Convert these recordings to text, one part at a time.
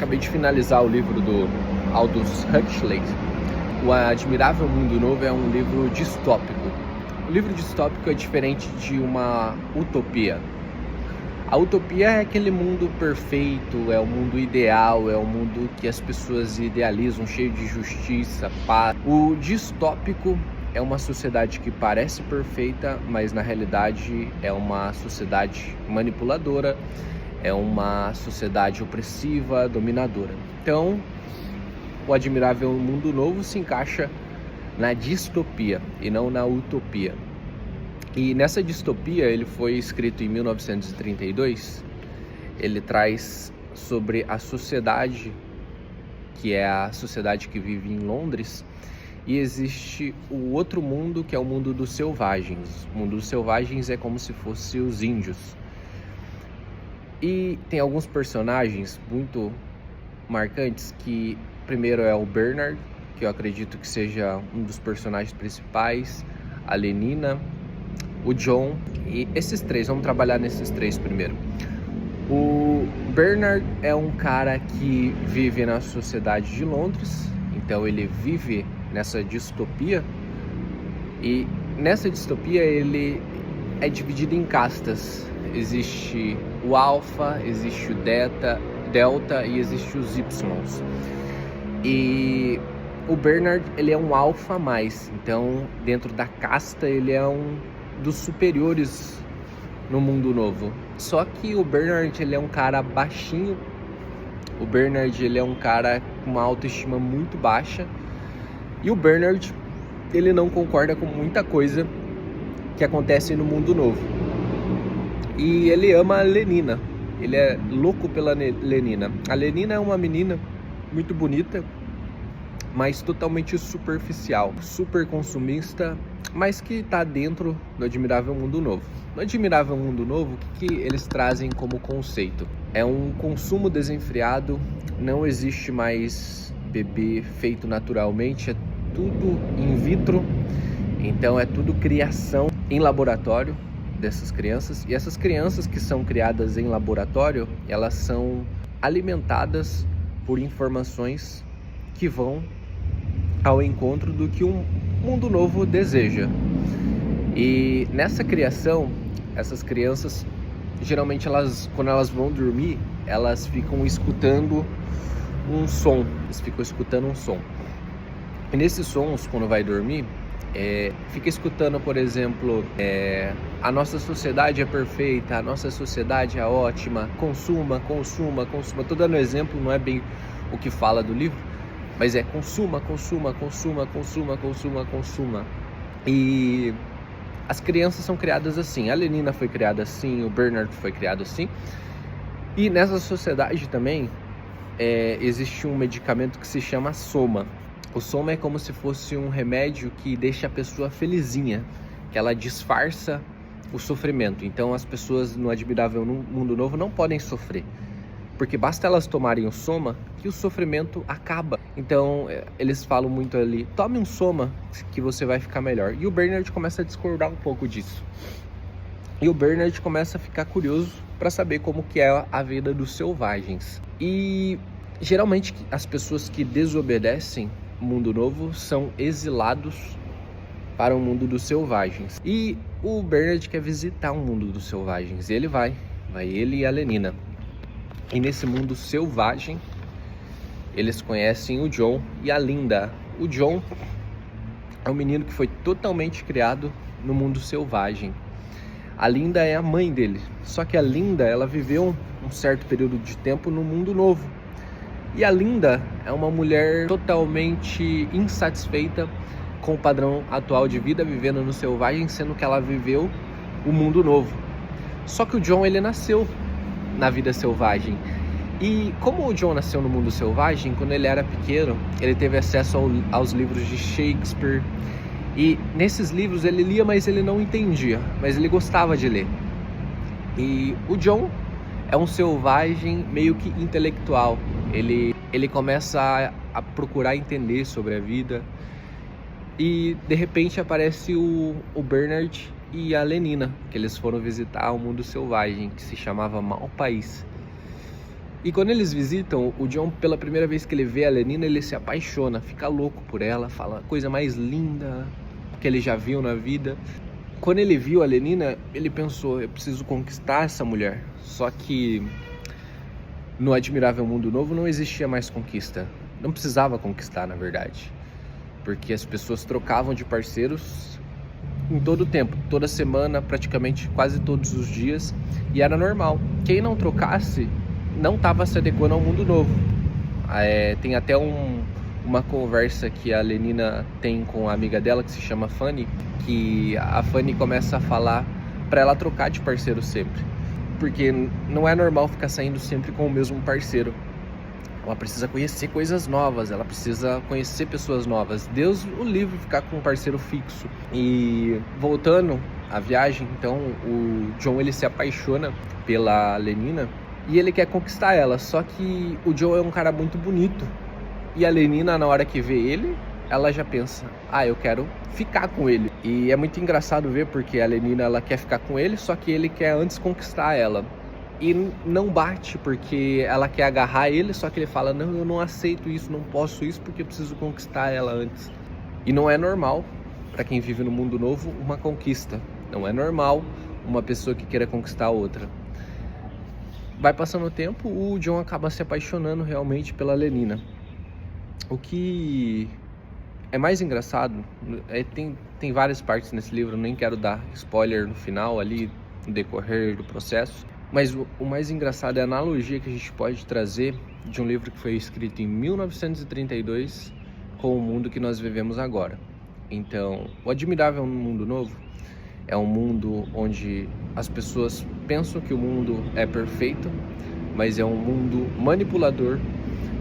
acabei de finalizar o livro do Aldous Huxley. O Admirável Mundo Novo é um livro distópico. O livro distópico é diferente de uma utopia. A utopia é aquele mundo perfeito, é o mundo ideal, é o mundo que as pessoas idealizam, cheio de justiça, paz. O distópico é uma sociedade que parece perfeita, mas na realidade é uma sociedade manipuladora, é uma sociedade opressiva, dominadora. Então, o Admirável Mundo Novo se encaixa na distopia e não na utopia. E nessa distopia, ele foi escrito em 1932, ele traz sobre a sociedade, que é a sociedade que vive em Londres, e existe o outro mundo, que é o mundo dos selvagens. O mundo dos selvagens é como se fosse os índios. E tem alguns personagens muito marcantes, que primeiro é o Bernard, que eu acredito que seja um dos personagens principais, a Lenina, o John, e esses três, vamos trabalhar nesses três primeiro. O Bernard é um cara que vive na sociedade de Londres, então ele vive nessa distopia, e nessa distopia ele é dividido em castas. Existe o Alpha, existe o Delta e existe os Ys. E o Bernard, ele é um Alpha mais, então dentro da casta ele é um dos superiores no mundo novo. Só que o Bernard, ele é um cara baixinho, o Bernard, ele é um cara com uma autoestima muito baixa, e o Bernard, ele não concorda com muita coisa que acontece no mundo novo. E ele ama a Lenina, ele é louco pela Lenina. A Lenina é uma menina muito bonita, mas totalmente superficial, super consumista, mas que está dentro do Admirável Mundo Novo. No Admirável Mundo Novo, o que eles trazem como conceito? É um consumo desenfreado, não existe mais bebê feito naturalmente, é tudo in vitro, então é tudo criação em laboratório dessas crianças. E essas crianças que são criadas em laboratório, elas são alimentadas por informações que vão ao encontro do que um mundo novo deseja. E nessa criação, essas crianças, geralmente quando elas vão dormir, elas ficam escutando um som. E nesses sons, quando vai dormir, fica escutando, por exemplo, a nossa sociedade é perfeita, a nossa sociedade é ótima, consuma. Tô dando exemplo, não é bem o que fala do livro, mas é consuma. E as crianças são criadas assim, a Lenina foi criada assim, o Bernard foi criado assim. E nessa sociedade também existe um medicamento que se chama Soma. O Soma é como se fosse um remédio que deixa a pessoa felizinha, que ela disfarça o sofrimento. Então as pessoas no Admirável Mundo Novo não podem sofrer, porque basta elas tomarem o Soma que o sofrimento acaba. Então eles falam muito ali, tome um Soma que você vai ficar melhor. E o Bernard começa a discordar um pouco disso. E o Bernard começa a ficar curioso para saber como que é a vida dos selvagens. E geralmente as pessoas que desobedecem o Mundo Novo são exilados para o mundo dos selvagens. E o Bernard quer visitar o mundo dos selvagens. E ele vai ele e a Lenina. E nesse mundo selvagem, eles conhecem o John e a Linda. O John é um menino que foi totalmente criado no mundo selvagem. A Linda é a mãe dele. Só que a Linda, ela viveu um certo período de tempo no mundo novo. E a Linda é uma mulher totalmente insatisfeita com o padrão atual de vida, vivendo no selvagem, sendo que ela viveu o mundo novo. Só que o John, ele nasceu na vida selvagem. E como o John nasceu no mundo selvagem, quando ele era pequeno, ele teve acesso aos livros de Shakespeare. E nesses livros ele lia, mas ele não entendia, mas ele gostava de ler. E o John é um selvagem meio que intelectual. Ele começa a procurar entender sobre a vida. E de repente aparece o Bernard e a Lenina, que eles foram visitar o mundo selvagem, que se chamava Malpaís. E quando eles visitam, o John, pela primeira vez que ele vê a Lenina, ele se apaixona, fica louco por ela, fala a coisa mais linda que ele já viu na vida. Quando ele viu a Lenina, ele pensou, eu preciso conquistar essa mulher. Só que no Admirável Mundo Novo não existia mais conquista. Não precisava conquistar, na verdade. Porque as pessoas trocavam de parceiros em todo o tempo, toda semana, praticamente quase todos os dias. E era normal. Quem não trocasse não estava se adequando ao mundo novo. Tem até uma conversa que a Lenina tem com a amiga dela, que se chama Fanny, que a Fanny começa a falar para ela trocar de parceiro sempre, porque não é normal ficar saindo sempre com o mesmo parceiro. Ela precisa conhecer coisas novas, ela precisa conhecer pessoas novas. Deus o livre ficar com um parceiro fixo. E voltando à viagem, então o John ele se apaixona pela Lenina e ele quer conquistar ela, só que o John é um cara muito bonito. E a Lenina, na hora que vê ele, ela já pensa, eu quero ficar com ele. E é muito engraçado ver, porque a Lenina ela quer ficar com ele, só que ele quer antes conquistar ela. E não bate, porque ela quer agarrar ele, só que ele fala, não, eu não aceito isso, não posso isso, porque eu preciso conquistar ela antes. E não é normal, para quem vive no mundo novo, uma conquista. Não é normal uma pessoa que queira conquistar a outra. Vai passando o tempo, o John acaba se apaixonando realmente pela Lenina. O que é mais engraçado, tem várias partes nesse livro, eu nem quero dar spoiler no final ali, no decorrer do processo, mas o mais engraçado é a analogia que a gente pode trazer de um livro que foi escrito em 1932 com o mundo que nós vivemos agora. Então, o Admirável Mundo Novo é um mundo onde as pessoas pensam que o mundo é perfeito, mas é um mundo manipulador,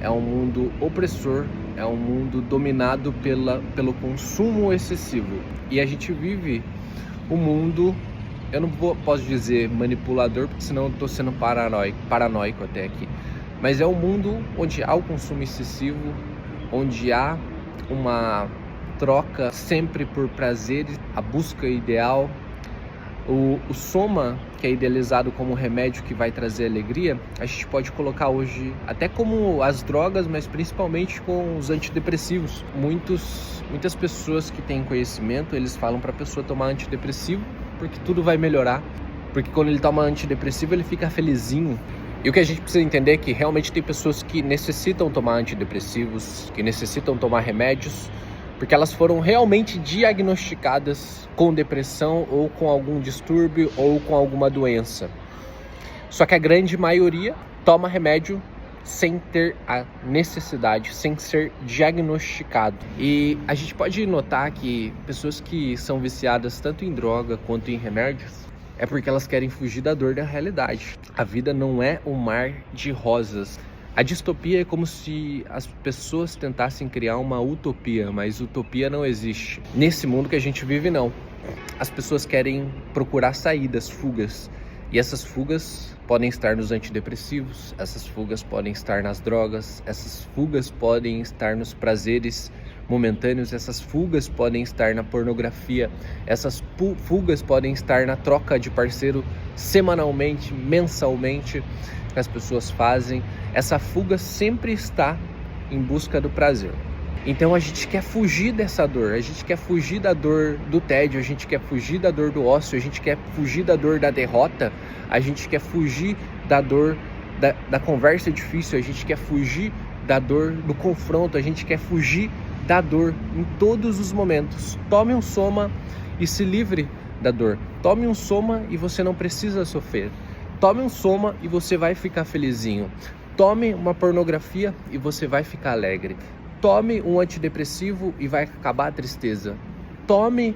é um mundo opressor, é um mundo dominado pelo consumo excessivo. E a gente vive um mundo, eu não posso dizer manipulador, porque senão eu estou sendo paranoico até aqui. Mas é um mundo onde há o consumo excessivo, onde há uma troca sempre por prazeres, a busca ideal. O soma, que é idealizado como remédio que vai trazer alegria, a gente pode colocar hoje até como as drogas, mas principalmente com os antidepressivos. Muitas pessoas que têm conhecimento, eles falam para a pessoa tomar antidepressivo, porque tudo vai melhorar. Porque quando ele toma antidepressivo, ele fica felizinho. E o que a gente precisa entender é que realmente tem pessoas que necessitam tomar antidepressivos, que necessitam tomar remédios, porque elas foram realmente diagnosticadas com depressão ou com algum distúrbio ou com alguma doença. Só que a grande maioria toma remédio sem ter a necessidade, sem ser diagnosticado. E a gente pode notar que pessoas que são viciadas tanto em droga quanto em remédios é porque elas querem fugir da dor da realidade. A vida não é um mar de rosas. A distopia é como se as pessoas tentassem criar uma utopia, mas utopia não existe. Nesse mundo que a gente vive, não. As pessoas querem procurar saídas, fugas. E essas fugas podem estar nos antidepressivos, essas fugas podem estar nas drogas, essas fugas podem estar nos prazeres momentâneos, essas fugas podem estar na pornografia, essas fugas podem estar na troca de parceiro semanalmente, mensalmente, que as pessoas fazem. Essa fuga sempre está em busca do prazer. Então a gente quer fugir dessa dor, a gente quer fugir da dor do tédio, a gente quer fugir da dor do ócio, a gente quer fugir da dor da derrota, a gente quer fugir da dor da conversa difícil, a gente quer fugir da dor do confronto, a gente quer fugir da dor em todos os momentos. Tome um soma e se livre da dor. Tome um soma e você não precisa sofrer. Tome um soma e você vai ficar felizinho. Tome uma pornografia e você vai ficar alegre. Tome um antidepressivo e vai acabar a tristeza. Tome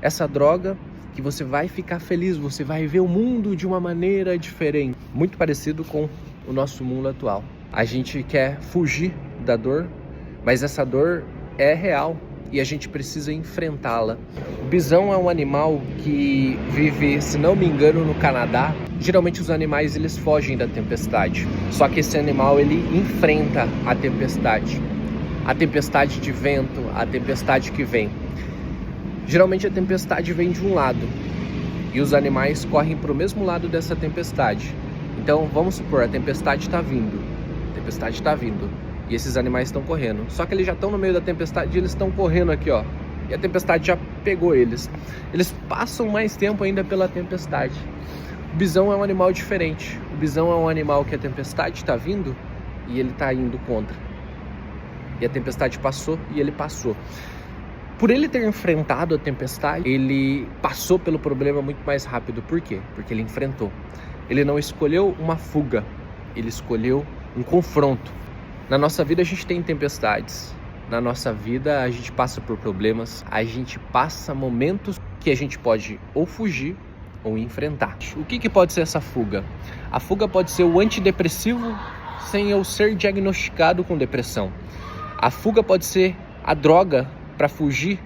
essa droga que você vai ficar feliz, você vai ver o mundo de uma maneira diferente. Muito parecido com o nosso mundo atual. A gente quer fugir da dor, mas essa dor é real e a gente precisa enfrentá-la. O bisão é um animal que vive, se não me engano, no Canadá. Geralmente os animais eles fogem da tempestade, só que esse animal ele enfrenta a tempestade de vento, a tempestade que vem. Geralmente a tempestade vem de um lado e os animais correm para o mesmo lado dessa tempestade. Então, vamos supor, a tempestade está vindo. A tempestade está vindo. E esses animais estão correndo. Só que eles já estão no meio da tempestade e eles estão correndo aqui, ó. E a tempestade já pegou eles. Eles passam mais tempo ainda pela tempestade. O bisão é um animal diferente. O bisão é um animal que a tempestade está vindo e ele está indo contra. E a tempestade passou e ele passou. Por ele ter enfrentado a tempestade, ele passou pelo problema muito mais rápido. Por quê? Porque ele enfrentou. Ele não escolheu uma fuga, ele escolheu um confronto. Na nossa vida a gente tem tempestades. Na nossa vida a gente passa por problemas, a gente passa momentos que a gente pode ou fugir ou enfrentar. O que pode ser essa fuga? A fuga pode ser o antidepressivo sem eu ser diagnosticado com depressão. A fuga pode ser a droga para fugir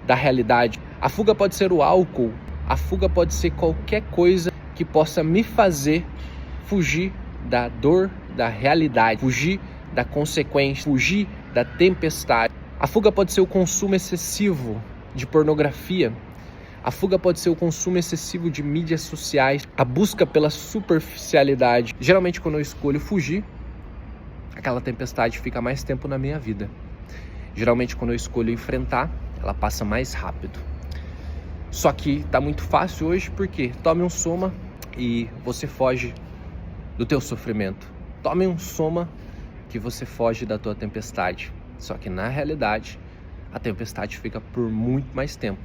da realidade. A fuga pode ser o álcool. A fuga pode ser qualquer coisa que possa me fazer fugir da dor, da realidade, fugir da consequência, fugir da tempestade. A fuga pode ser o consumo excessivo de pornografia. A fuga pode ser o consumo excessivo de mídias sociais, a busca pela superficialidade. Geralmente, quando eu escolho fugir, aquela tempestade fica mais tempo na minha vida. Geralmente, quando eu escolho enfrentar, ela passa mais rápido. Só que tá muito fácil hoje porque tome um soma e você foge do teu sofrimento. Tome um soma que você foge da tua tempestade. Só que na realidade, a tempestade fica por muito mais tempo.